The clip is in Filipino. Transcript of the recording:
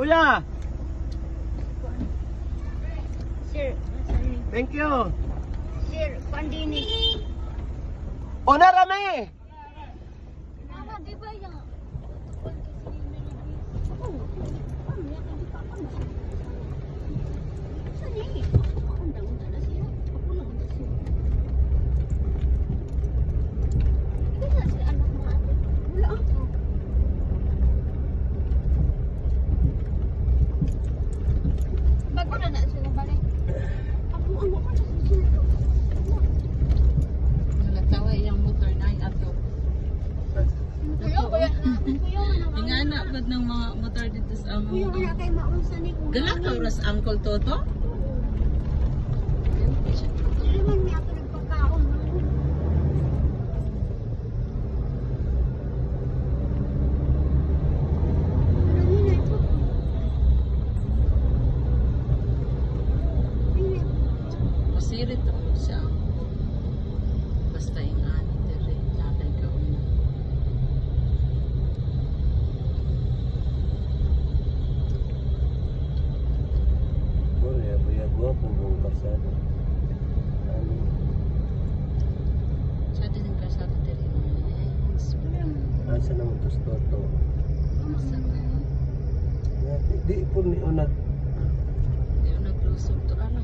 Kuya! Sir, Thank you! Sir, pandini. O narami! Mama, di ba yung... Bago na sila balik. Ako pa sa sila. Natawa yung motor na ato. Nga na bad ng mga motor dito sa amo. Kuya, wala kayo maunsa ni Kuya. Galak ka oras Uncle Toto? Sila man niya ako nagpagkaon. Masirit ako siya. Basta yung ani dere. Nakay ka una. Kuya, guwapo mong kasama. Siya din ang kasado dere. Asa naman tos Toto? Sa Di po ni unag. yung naglusog to ano.